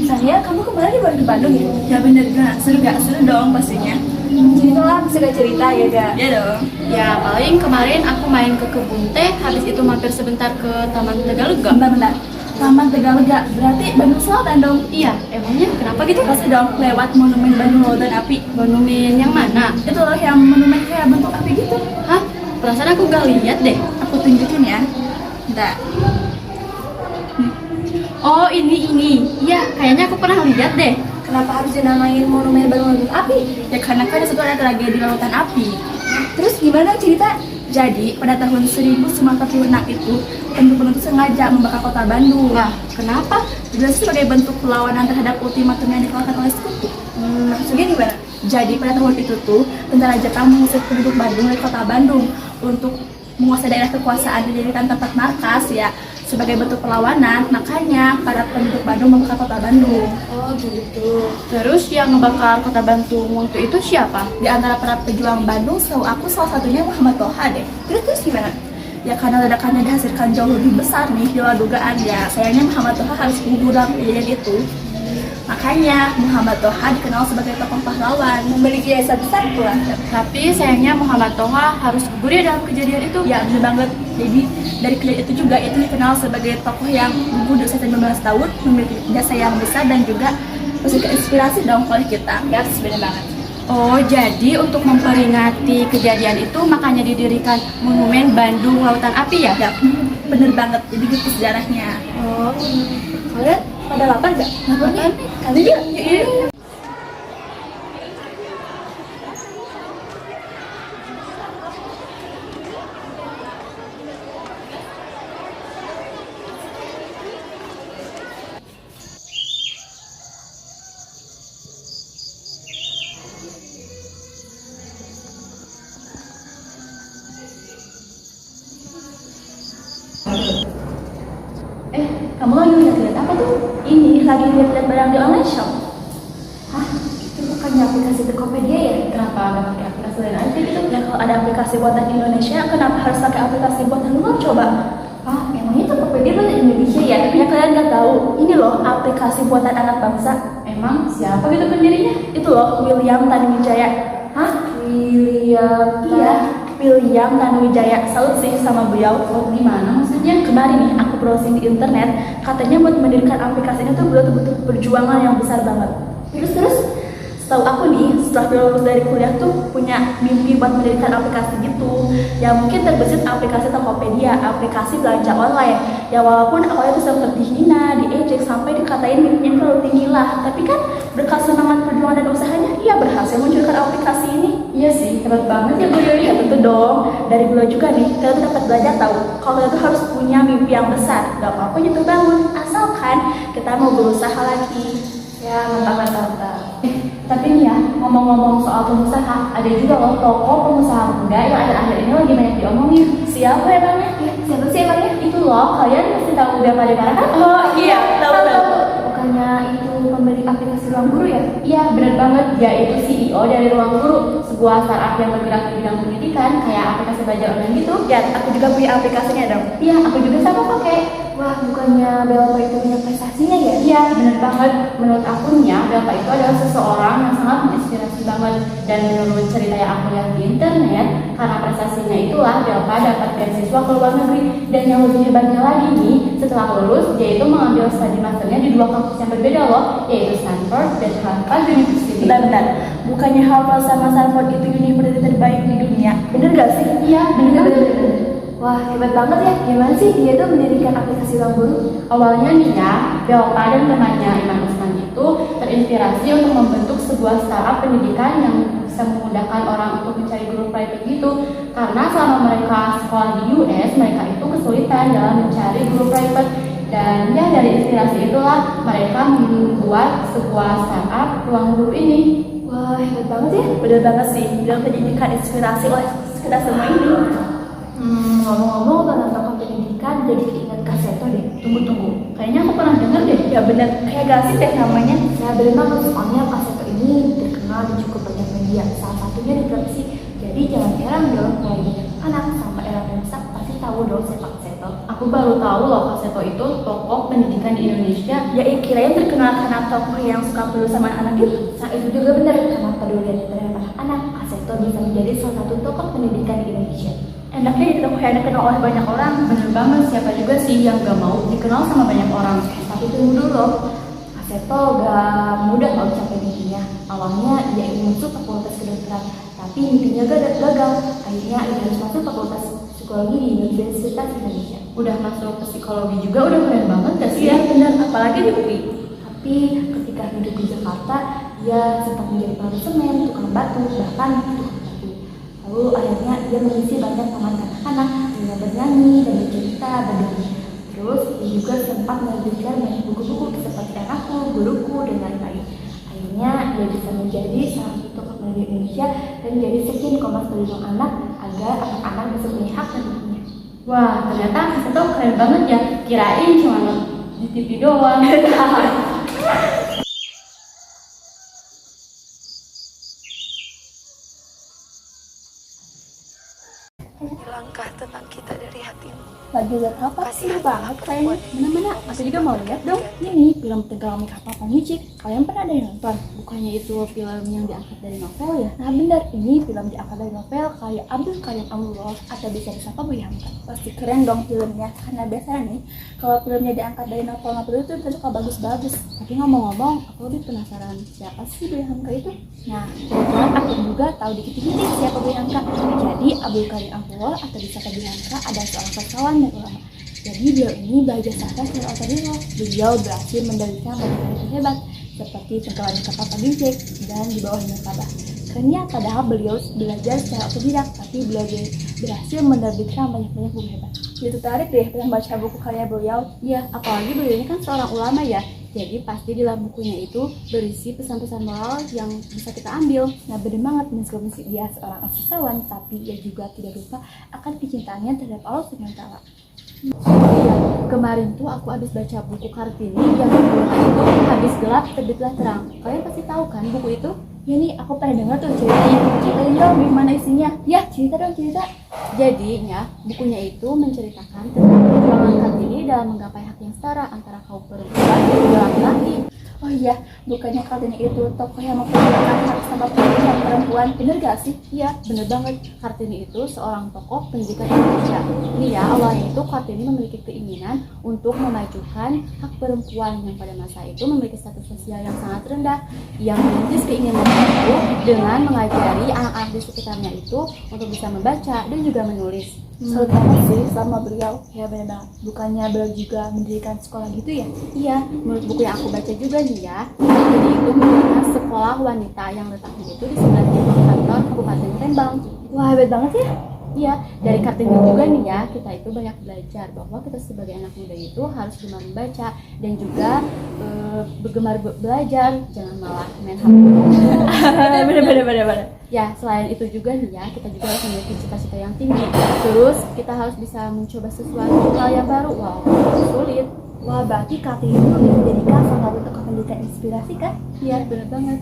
Saya, kamu kemarin baru ke Bandung ya? Ya bener gak? Seru gak? Seru dong pastinya. Ceritalah, bisa gak cerita ya gak? Ya dong. Ya paling kemarin aku main ke kebun teh, habis itu mampir sebentar ke Taman Tegalega. Bentar. Taman Tegalega, berarti Bandung Selatan dong? Iya, emangnya kenapa gitu? Pasti dong, lewat monumen Bandung Lautan Api. Monumen yang mana? Itu loh yang monumen kayak bentuk api gitu. Hah? Perasaan aku gak lihat deh. Aku tunjukin ya. Bentar. Oh ini. Iya, kayaknya aku pernah lihat deh. Kenapa harus dinamain monumen Bandung Lautan Api? Ya karena kan disitu ada tragedi lautan api. Terus gimana cerita? Jadi pada tahun 1946 itu penduduk sengaja membakar kota Bandung. Wah, kenapa? Jelas sebagai bentuk perlawanan terhadap ultimatum yang dikeluarkan oleh sekutu. Maksudnya gimana? Jadi pada tahun itu tuh tentara Jepang mengusir penduduk Bandung dari kota Bandung untuk menguasai daerah kekuasaan dan dijadikan tempat markas ya sebagai bentuk perlawanan. Makanya para penduduk Bandung membakar kota Bandung. Oh gitu. Terus yang ngebakar kota Bandung waktu itu siapa? Di antara para pejuang Bandung, setahu aku salah satunya Muhammad Toha deh. Terus gimana? Ya karena ledakannya dihasilkan jauh lebih besar nih di luar dugaan ya. Sayangnya Muhammad Toha harus gugur dalam kejadian itu. Makanya Muhammad Toha dikenal sebagai tokoh pahlawan. Memiliki jasa besar pula. Tapi sayangnya Muhammad Toha harus gugur ya dalam kejadian itu. Ya bener banget. Jadi dari kejadian itu juga itu dikenal sebagai tokoh yang gugur di usia 19 tahun, memiliki jasa yang besar dan juga masih inspirasi dong oleh kita. Ya, bener banget. Oh, jadi untuk memperingati kejadian itu makanya didirikan Monumen Bandung Lautan Api ya? Ya bener banget. Jadi gitu sejarahnya. Oh, kalian pada lapar gak? Lapar nih. Kali ya? Iya. Kamu lagi lihat apa tuh? Ini lagi lihat-lihat barang di online shop. Hah? Itu bukannya aplikasi Tokopedia ya? Kenapa nggak pakai aplikasi lain aja gitu? Ya kalau ada aplikasi buatan Indonesia, kenapa harus pakai aplikasi buatan luar coba? Ah, emangnya Tokopedia buatan Indonesia ya? Ya kalian nggak tahu, ini loh aplikasi buatan anak bangsa. Emang siapa gitu pendirinya? Itu loh William Tanuwijaya. Hah? William? Iya, William Tanuwijaya. Salut sih sama beliau. Oh, gimana maksudnya? Kemarin nih aku browsing di internet, katanya buat mendirikan aplikasi ini tuh beliau tuh butuh perjuangan yang besar banget. Terus? Setahu aku nih, setelah beliau lulus dari kuliah tuh punya mimpi buat mendirikan aplikasi gitu. Ya mungkin terbesit aplikasi Tokopedia, aplikasi belanja online. Ya walaupun awalnya tuh sempat dihina, diejek, sampai dikatain mimpinya terlalu tinggi lah. Tapi kan berkat semangat perjuangan dan usahanya, ia berhasil munculkan aplikasi ini. Iya sih, hebat banget ya beliau Ya ya. tentu dong, dari beliau juga nih, kita tuh dapat belajar tahu kalau kita tuh harus punya mimpi yang besar. Gak apa-apa jatuh bangun, asalkan kita mau berusaha lagi. Ya, mantap. Tapi nih ya, ngomong-ngomong soal pengusaha, ada juga loh tokoh pengusaha muda yang akhir-akhir ini lagi banyak diomongin. Siapa emangnya? Siapa sih emangnya? Itu loh, kalian pasti tahu udah pada kan? Oh iya, tahu. Bukannya itu pemilik aplikasi Ruang Guru ya? Iya, benar banget. Dia itu CEO dari Ruang Guru, sebuah startup yang bergerak di bidang pendidikan, kayak aplikasi belajar online gitu. Ya, aku juga punya aplikasinya dong. Iya, aku juga sama pakai. Wah, bukannya Belva itu punya prestasinya ya? Iya, benar banget. Menurut aku nih ya, Belva itu adalah seseorang yang sangat menginspirasi banget. Dan menurut cerita yang aku lihat di internet, karena prestasinya itulah Belva dapat beasiswa ke luar negeri. Dan yang lebih hebatnya lagi nih, setelah lulus, dia itu mengambil studi masternya di dua kampus yang berbeda loh, yaitu Stanford dan Harvard University. Bentar. Bukannya Harvard sama Stanford itu universitas terbaik di dunia? Bener gak sih? Iya, benar. Wah, hebat banget ya. Gimana sih dia tuh mendirikan aplikasi Ruang Guru? Awalnya nih ya, Belva dan temannya Iman Usman itu terinspirasi untuk membentuk sebuah startup pendidikan yang bisa memudahkan orang untuk mencari guru private gitu. Karena selama mereka sekolah di US, mereka itu kesulitan dalam mencari guru private. Dan ya dari inspirasi itulah mereka membuat sebuah startup ruang guru ini. Wah, hebat banget ya. Bener banget sih, bilang pendidikan inspirasi oleh kita semua ini. Ngomong-ngomong tentang tokoh pendidikan, jadi keinget Kak Seto deh. Tunggu, kayaknya aku pernah dengar deh. Ya bener, kayak gak sih deh namanya. Saya bener banget, soalnya Kak Seto ini terkenal di cukup banyak media, salah satunya di televisi. Jadi jangan heran dong, mulai dari anak sampai era dewasa pasti tahu dong siapa Kak Seto. Aku baru tahu loh Kak Seto itu tokoh pendidikan di Indonesia. Ya kirain terkenal karena tokoh yang suka peduli sama anak gitu. Nah itu juga benar, karena pedulian terhadap anak-anak, Kak Seto bisa menjadi salah satu tokoh pendidikan di Indonesia. Enaknya jadi tokoh yang dikenal oleh banyak orang. Bener banget, siapa juga sih yang gak mau dikenal sama banyak orang. Tapi tunggu dulu, Kak Seto gak mudah kalau capai mimpinya. Awalnya ia ingin masuk fakultas kedokteran, tapi mimpinya gagal. Akhirnya ia harus masuk fakultas psikologi di Universitas Indonesia. Udah masuk ke psikologi juga udah keren banget gak sih? Iya bener, apalagi di UI. Tapi ketika hidup di Jakarta, ia sempat menjadi pabrik semen, tukang batu, bahkan tukang batu. Lalu akhirnya ia mengisi banyak taman anak-anak dengan bernyanyi dan bercerita, berdongeng. Terus ia juga sempat menerbitkan banyak buku-buku seperti Anakku, Guruku, dan lain-lain. Akhirnya ia bisa menjadi salah satu tokoh pendidik Indonesia dan menjadi sekian Komnas Perlindungan Anak agar anak-anak bisa punya hak dan hikmahnya. Wah, ternyata Kak Seto keren banget ya. Kirain cuma di TV doang. Hilangkah tentang kita dari hatimu. Lagi lihat apa? Seru banget kayaknya. Mana-mana, aku juga mau lihat dong. Ini film Tenggelam Kapal Pangicik. Kalian pernah ada yang nonton? Bukannya itu film yang diangkat dari novel ya? Nah benar, ini film diangkat dari novel karya Abdul Karim Amrullah atau bisa disapa Boy Hamka. Pasti keren dong filmnya, karena biasanya nih kalau filmnya diangkat dari novel-novel itu suka bagus-bagus. Tapi ngomong-ngomong, aku lebih penasaran siapa sih Boy Hamka itu? Nah, kebetulan aku juga tahu dikit-dikit siapa Boy Hamka. Jadi Abdul Karim Amrullah atau disapa Boy Hamka adalah seorang sastrawan dan ulama. Jadi beliau ini belajar sastra secara otodidak. Beliau berhasil mendapatkan banyak karya hebat seperti Tenggelam Kapal Pangicik dan Di Bawah Merkabah. Kerennya padahal beliau belajar secara otodidak, tapi beliau berhasil menerbitkan banyak buku hebat. Jadi tertarik deh dengan baca buku karya beliau. Iya, apalagi beliau ini kan seorang ulama ya. Jadi pasti di dalam bukunya itu berisi pesan-pesan moral yang bisa kita ambil. Nah bener banget, meskipun dia seorang sastrawan, tapi ia juga tidak lupa akan kecintaannya terhadap Allah SWT. Iya, kemarin tuh aku habis baca buku Kartini yang judulnya itu Habis Gelap Terbitlah Terang. Kalian pasti tahu kan buku itu? Ya nih, aku pernah dengar tuh ceritanya. Ceritain dong gimana isinya. Ya, cerita dong, cerita. Jadi ya, bukunya itu menceritakan tentang perjuangan Kartini dalam menggapai hak yang setara antara kaum perempuan dan laki-laki. Oh iya, bukannya Kartini itu tokoh yang memperjuangkan hak sama perempuan, bener gak sih? Iya, bener banget. Kartini itu seorang tokoh pendidikan Indonesia. Ini ya, awalnya itu Kartini memiliki keinginan untuk memajukan hak perempuan yang pada masa itu memiliki status sosial yang sangat rendah. Ia merintis keinginan itu dengan mengajari anak-anak di sekitarnya itu untuk bisa membaca dan juga menulis. Salut banget sih sama beliau. Ya bener banget. Bukannya beliau juga mendirikan sekolah gitu ya? Iya, menurut buku yang aku baca juga nih ya, Kartini itu mendirikan sekolah wanita yang letaknya itu di sebelah timur kantor Kabupaten Rembang. Wah hebat banget ya. Iya, dari Kartini juga nih ya, kita itu banyak belajar bahwa kita sebagai anak muda itu harus gemar membaca dan juga bergemar belajar, jangan malah main HP. Bener. Ya, selain itu juga nih ya, kita juga harus memiliki cita-cita yang tinggi. Terus kita harus bisa mencoba sesuatu hal yang baru, walaupun sulit. Wah berarti Kartini itu menjadikan salah satu tokoh pendidikan inspirasi kan? Iya, bener banget.